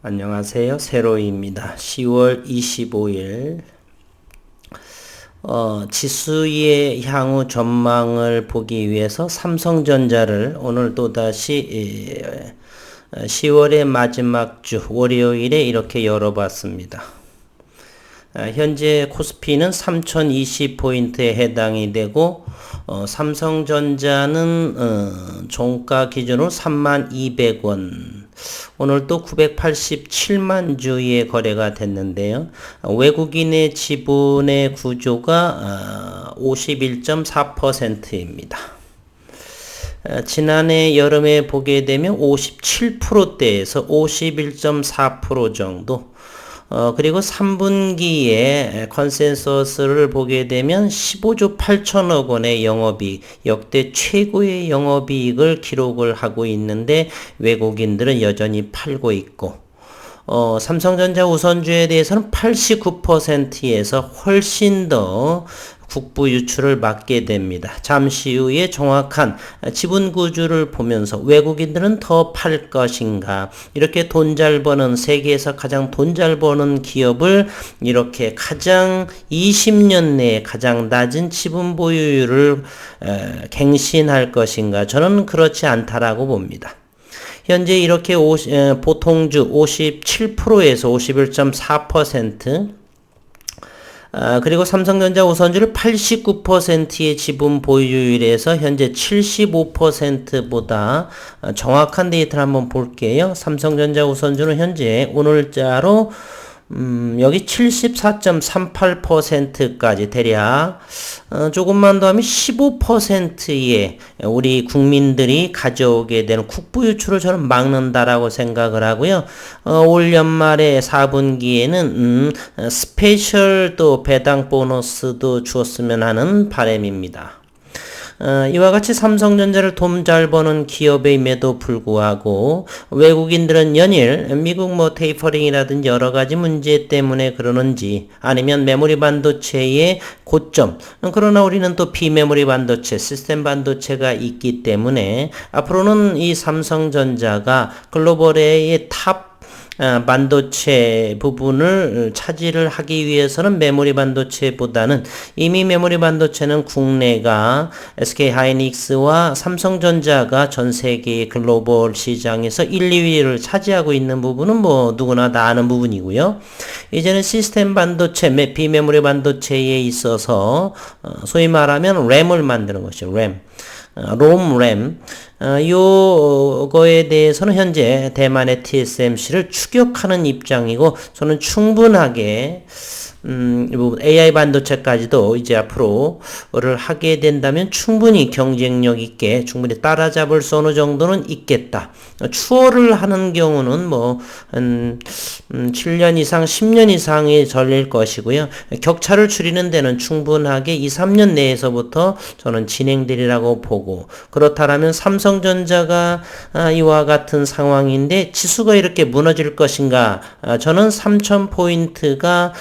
안녕하세요. 세로이입니다. 10월 25일 지수의 향후 전망을 보기 위해서 삼성전자를 오늘 또다시 10월의 마지막 주 월요일에 이렇게 열어봤습니다. 현재 코스피는 3020포인트에 해당이 되고 삼성전자는 종가 기준으로 3200원, 오늘 또 987만 주의 거래가 됐는데요. 외국인의 지분의 구조가 51.4%입니다. 지난해 여름에 보게 되면 57%대에서 51.4% 정도, 그리고 3분기에 컨센서스를 보게 되면 15조 8천억 원의 영업이익, 역대 최고의 영업이익을 기록을 하고 있는데 외국인들은 여전히 팔고 있고, 삼성전자 우선주에 대해서는 89%에서 훨씬 더 국부 유출을 막게 됩니다. 잠시 후에 정확한 지분 구조를 보면서 외국인들은 더 팔 것인가, 이렇게 돈 잘 버는, 세계에서 가장 돈 잘 버는 기업을 이렇게 가장 20년 내에 가장 낮은 지분 보유율을 갱신할 것인가, 저는 그렇지 않다라고 봅니다. 현재 이렇게 보통주 57%에서 51.4%, 그리고 삼성전자 우선주를 89%의 지분 보유율에서 현재 75%보다 정확한 데이터를 한번 볼게요. 삼성전자 우선주는 현재 오늘자로 여기 74.38%까지 대략 조금만 더 하면 15%의 우리 국민들이 가져오게 되는 국부 유출을 저는 막는다라고 생각을 하고요. 올 연말에 4분기에는 스페셜 또 배당 보너스도 주었으면 하는 바람입니다. 이와 같이 삼성전자를 돈 잘 버는 기업임에도 불구하고 외국인들은 연일 미국 테이퍼링이라든지 여러 가지 문제 때문에 그러는지, 아니면 메모리 반도체의 고점, 그러나 우리는 또 비메모리 반도체, 시스템 반도체가 있기 때문에 앞으로는 이 삼성전자가 글로벌의 탑 반도체 부분을 차지를 하기 위해서는 메모리 반도체보다는, 이미 메모리 반도체는 국내가 SK하이닉스와 삼성전자가 전 세계 글로벌 시장에서 1, 2위를 차지하고 있는 부분은 누구나 다 아는 부분이고요. 이제는 시스템 반도체, 비메모리 반도체에 있어서 소위 말하면 램을 만드는 것이죠. 롬. 요거에 대해서는 현재 대만의 TSMC를 추격하는 입장이고, 저는 충분하게 AI 반도체까지도 이제 앞으로를 하게 된다면 충분히 경쟁력 있게 충분히 따라잡을 수 어느 정도는 있겠다. 추월을 하는 경우는 한 7년 이상, 10년 이상이 걸릴 것이고요. 격차를 줄이는 데는 충분하게 2, 3년 내에서부터 저는 진행되리라고 보고, 그렇다면 삼성전자가 이와 같은 상황인데 지수가 이렇게 무너질 것인가, 저는 3000포인트가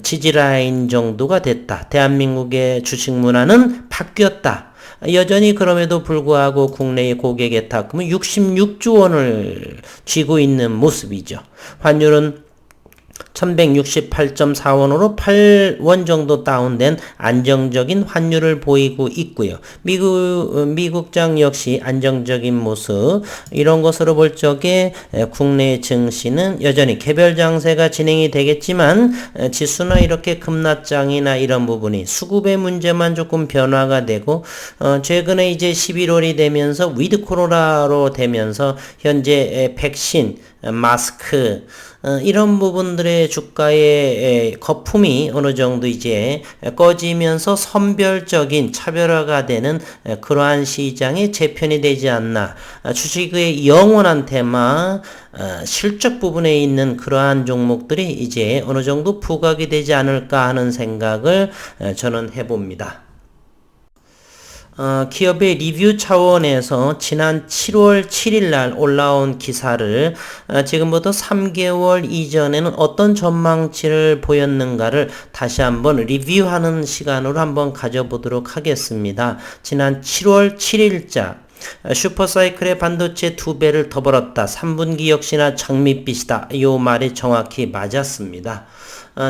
지지라인 정도가 됐다. 대한민국의 주식 문화는 바뀌었다. 여전히 그럼에도 불구하고 국내의 고객의 탁금은 66조 원을 쥐고 있는 모습이죠. 환율은 1168.4원으로 8원 정도 다운된 안정적인 환율을 보이고 있고요. 미국장 역시 안정적인 모습, 이런 것으로 볼 적에 국내 증시는 여전히 개별 장세가 진행이 되겠지만, 지수나 이렇게 급락장이나 이런 부분이 수급의 문제만 조금 변화가 되고, 최근에 이제 11월이 되면서 위드 코로나로 되면서 현재 백신, 마스크, 이런 부분들의 주가의 거품이 어느 정도 이제 꺼지면서 선별적인 차별화가 되는 그러한 시장의 재편이 되지 않나. 주식의 영원한 테마, 실적 부분에 있는 그러한 종목들이 이제 어느 정도 부각이 되지 않을까 하는 생각을 저는 해봅니다. 기업의 리뷰 차원에서 지난 7월 7일 날 올라온 기사를 지금부터 3개월 이전에는 어떤 전망치를 보였는가를 다시 한번 리뷰하는 시간으로 한번 가져보도록 하겠습니다. 지난 7월 7일자 슈퍼사이클의 반도체 2배를 더 벌었다. 3분기 역시나 장밋빛이다. 이 말이 정확히 맞았습니다.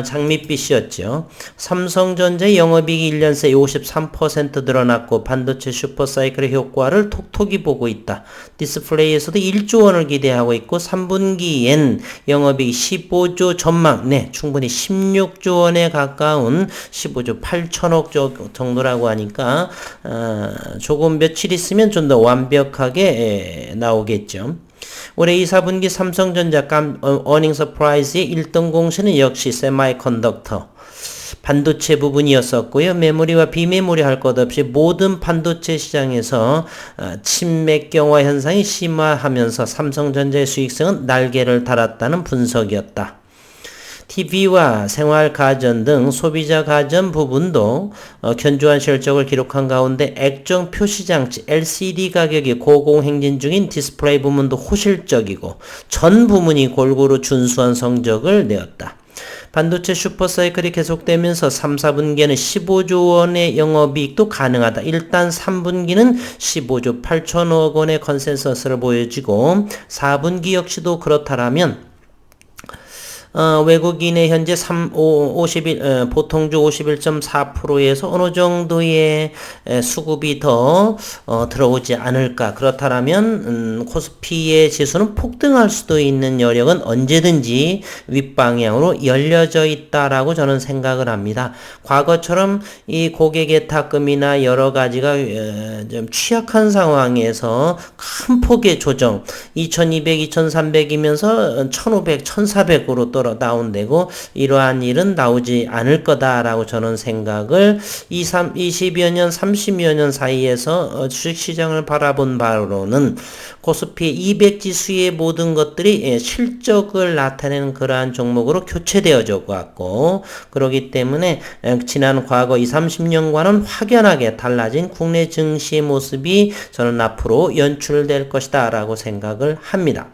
장밋빛이었죠. 삼성전자의 영업이익이 1년 새 53% 늘어났고 반도체 슈퍼사이클의 효과를 톡톡히 보고 있다. 디스플레이에서도 1조 원을 기대하고 있고 3분기엔 영업이익 15조 전망, 충분히 16조 원에 가까운 15조 8천억 정도라고 하니까 조금 며칠 있으면 좀 더 완벽하게 나오겠죠. 올해 2, 4분기 삼성전자 어닝 서프라이즈의 1등 공신은 역시 세마이컨덕터 반도체 부분이었었고요. 메모리와 비메모리 할 것 없이 모든 반도체 시장에서 침맥경화 현상이 심화하면서 삼성전자의 수익성은 날개를 달았다는 분석이었다. TV와 생활가전 등 소비자 가전 부분도 견조한 실적을 기록한 가운데 액정 표시장치 LCD 가격이 고공행진 중인 디스플레이 부문도 호실적이고 전 부문이 골고루 준수한 성적을 내었다. 반도체 슈퍼사이클이 계속되면서 3, 4분기에는 15조 원의 영업이익도 가능하다. 일단 3분기는 15조 8천억 원의 컨센서스를 보여지고 4분기 역시도 그렇다라면 외국인의 현재 보통주 51.4%에서 어느 정도의 수급이 더 들어오지 않을까. 그렇다면 코스피의 지수는 폭등할 수도 있는 여력은 언제든지 윗방향으로 열려져 있다라고 저는 생각을 합니다. 과거처럼 이 고객의 탁금이나 여러 가지가 좀 취약한 상황에서 큰 폭의 조정 2200, 2300이면서 1500, 1400으로 다운되고 이러한 일은 나오지 않을 거다라고 저는 생각을 20여 년, 30여 년 사이에서 주식시장을 바라본 바로는 코스피 200지수의 모든 것들이 실적을 나타내는 그러한 종목으로 교체되어져 왔고 그렇기 때문에 지난 과거 20, 30년과는 확연하게 달라진 국내 증시의 모습이 저는 앞으로 연출될 것이다 라고 생각을 합니다.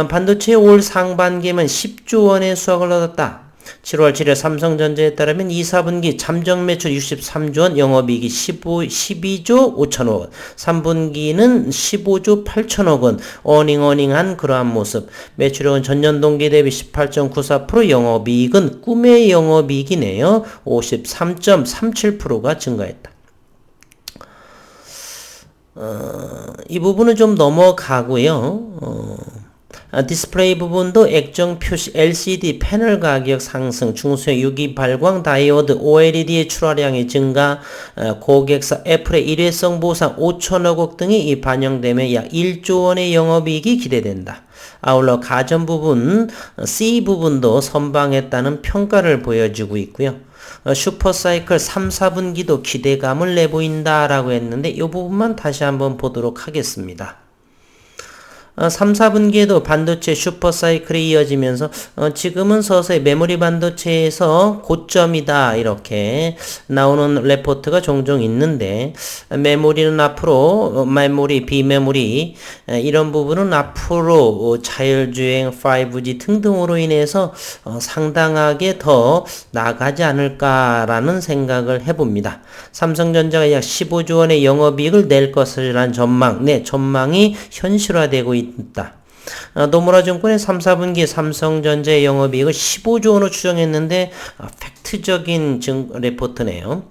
반도체 올 상반기에는 10조 원의 수확을 얻었다. 7월 7일 삼성전자에 따르면 2, 4분기 잠정 매출 63조 원, 영업이익이 12조 5천억 원, 3분기는 15조 8천억 원, 어닝한 그러한 모습. 매출액은 전년 동기 대비 18.94%, 영업이익은 꿈의 영업이익이네요. 53.37%가 증가했다. 이 부분은 좀 넘어가고요. 디스플레이 부분도 액정 표시 LCD 패널 가격 상승, 중소형 유기 발광 다이오드 OLED의 출하량의 증가, 고객사 애플의 일회성 보상 5천억 원 등이 반영되며 약 1조 원의 영업이익이 기대된다. 아울러 가전 부분, C 부분도 선방했다는 평가를 보여주고 있고요. 슈퍼사이클 3, 4분기도 기대감을 내보인다라고 했는데 이 부분만 다시 한번 보도록 하겠습니다. 3, 4분기에도 반도체 슈퍼사이클이 이어지면서 지금은 서서히 메모리 반도체에서 고점이다 이렇게 나오는 레포트가 종종 있는데 메모리는 앞으로 메모리, 비메모리 이런 부분은 앞으로 자율주행 5G 등등으로 인해서 상당하게 더 나가지 않을까라는 생각을 해봅니다. 삼성전자가 약 15조 원의 영업이익을 낼 것이라는 전망이 현실화되고 있다. 노무라증권의 3, 4분기 삼성전자의 영업이익을 15조 원으로 추정했는데 팩트적인 레포트네요.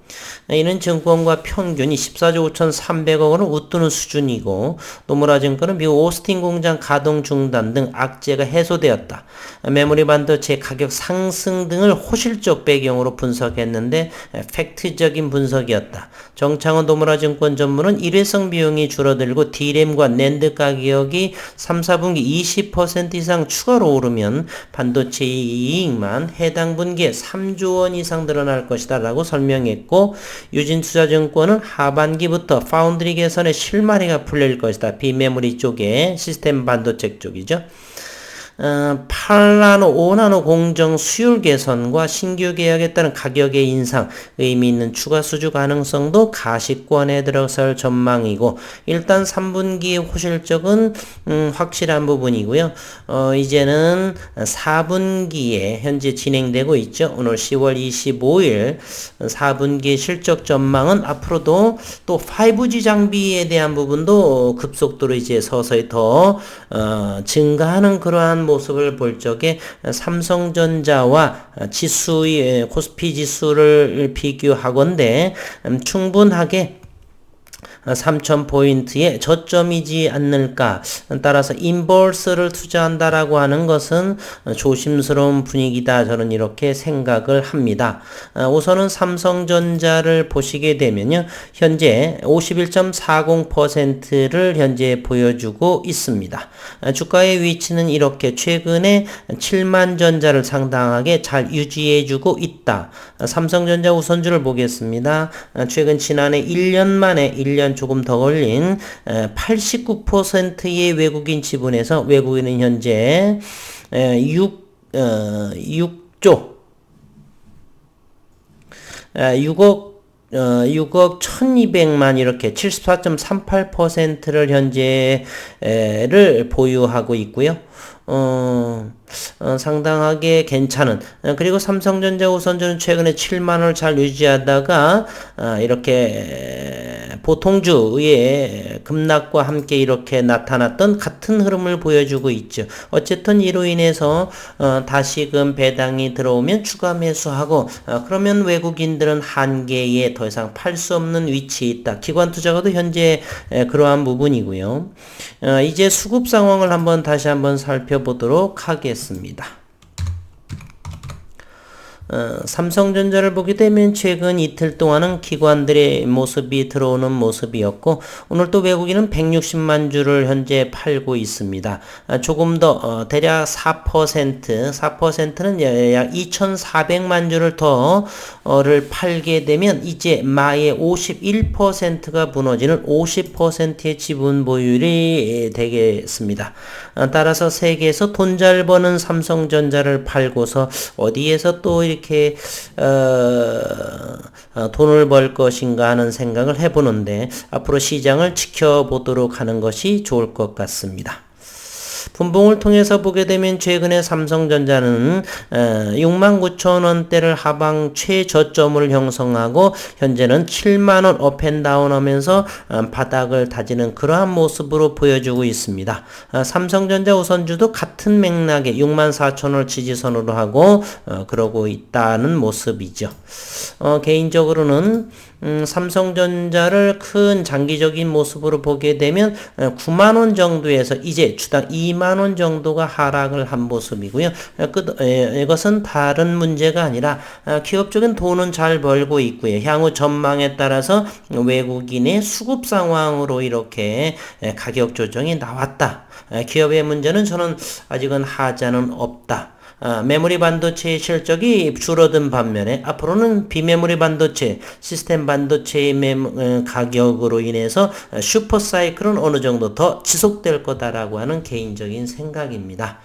이는 증권가 평균이 14조 5,300억 원을 웃도는 수준이고 노무라증권은 미국 오스틴 공장 가동 중단 등 악재가 해소되었다. 메모리 반도체 가격 상승 등을 호실적 배경으로 분석했는데 팩트적인 분석이었다. 정창원 노무라증권 전문은 일회성 비용이 줄어들고 D램과 낸드 가격이 3, 4분기 20% 이상 추가로 오르면 반도체 이익만 해당 분기에 3조 원 이상 늘어날 것이다 라고 설명했고 유진투자증권은 하반기부터 파운드리 개선에 실마리가 풀릴 것이다. 비메모리 쪽에 시스템 반도체 쪽이죠. 8나노, 5나노 공정 수율 개선과 신규 계약에 따른 가격의 인상, 의미 있는 추가 수주 가능성도 가시권에 들어설 전망이고, 일단 3분기 호실적은 확실한 부분이고요. 이제는 4분기에 현재 진행되고 있죠. 오늘 10월 25일 4분기 실적 전망은 앞으로도 또 5G 장비에 대한 부분도 급속도로 이제 서서히 더 증가하는 그러한 모습을 볼 적에 삼성전자와 지수의 코스피 지수를 비교하건대 충분하게 3,000포인트의 저점이지 않을까. 따라서 인버스를 투자한다라고 하는 것은 조심스러운 분위기다. 저는 이렇게 생각을 합니다. 우선은 삼성전자를 보시게 되면요. 현재 51.40%를 현재 보여주고 있습니다. 주가의 위치는 이렇게 최근에 7만 전자를 상당하게 잘 유지해주고 있다. 삼성전자 우선주를 보겠습니다. 최근 지난해 1년 만에 1년 조금 더 걸린 89%의 외국인 지분에서 외국인은 현재 6억 1200만 이렇게 74.38%를 현재를 보유하고 있고요. 상당하게 괜찮은 그리고 삼성전자 우선주는 최근에 7만원을 잘 유지하다가 이렇게 보통주의 급락과 함께 이렇게 나타났던 같은 흐름을 보여주고 있죠. 어쨌든 이로 인해서 다시금 배당이 들어오면 추가 매수하고 그러면 외국인들은 한계에 더 이상 팔 수 없는 위치에 있다. 기관 투자가도 현재 그러한 부분이고요. 이제 수급 상황을 다시 한번 살펴보도록 하겠습니다. 삼성전자를 보게 되면 최근 이틀 동안은 기관들의 모습이 들어오는 모습이었고 오늘 또 외국인은 160만 주를 현재 팔고 있습니다. 조금 더 대략 4%는 약 2,400만 주를 더를 팔게 되면 이제 마의 51%가 무너지는 50%의 지분 보유율이 되겠습니다. 따라서 세계에서 돈 잘 버는 삼성전자를 팔고서 어디에서 또 이렇게 돈을 벌 것인가 하는 생각을 해보는데 앞으로 시장을 지켜보도록 하는 것이 좋을 것 같습니다. 분봉을 통해서 보게 되면 최근에 삼성전자는 69,000원대를 하방 최저점을 형성하고 현재는 7만원 업앤다운 하면서 바닥을 다지는 그러한 모습으로 보여주고 있습니다. 삼성전자 우선주도 같은 맥락에 64,000원을 지지선으로 하고 그러고 있다는 모습이죠. 개인적으로는 삼성전자를 큰 장기적인 모습으로 보게 되면 9만원 정도에서 이제 주당 2만원 정도가 하락을 한 모습이고요. 이것은 다른 문제가 아니라 기업적인 돈은 잘 벌고 있고요. 향후 전망에 따라서 외국인의 수급 상황으로 이렇게 가격 조정이 나왔다. 기업의 문제는 저는 아직은 하자는 없다. 메모리 반도체의 실적이 줄어든 반면에 앞으로는 비메모리 반도체, 시스템 반도체의 가격으로 인해서 슈퍼 사이클은 어느 정도 더 지속될 거다라고 하는 개인적인 생각입니다.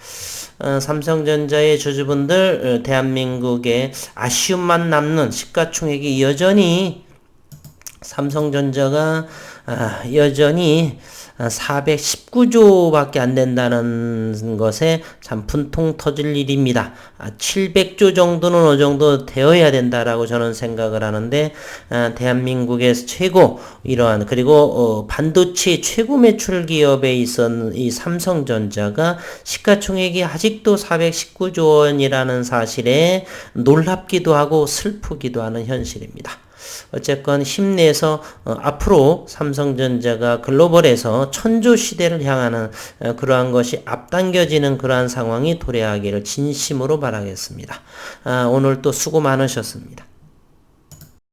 삼성전자의 주주분들 대한민국에 아쉬움만 남는 시가총액이 여전히 삼성전자가 여전히 419조밖에 안 된다는 것에 참 분통 터질 일입니다. 700조 정도는 어느 정도 되어야 된다라고 저는 생각을 하는데 대한민국에서 최고 이러한 그리고 반도체 최고 매출 기업에 있었던 이 삼성전자가 시가총액이 아직도 419조 원이라는 사실에 놀랍기도 하고 슬프기도 하는 현실입니다. 어쨌건 힘내서 앞으로 삼성전자가 글로벌에서 천조 시대를 향하는 그러한 것이 앞당겨지는 그러한 상황이 도래하기를 진심으로 바라겠습니다. 오늘 또 수고 많으셨습니다.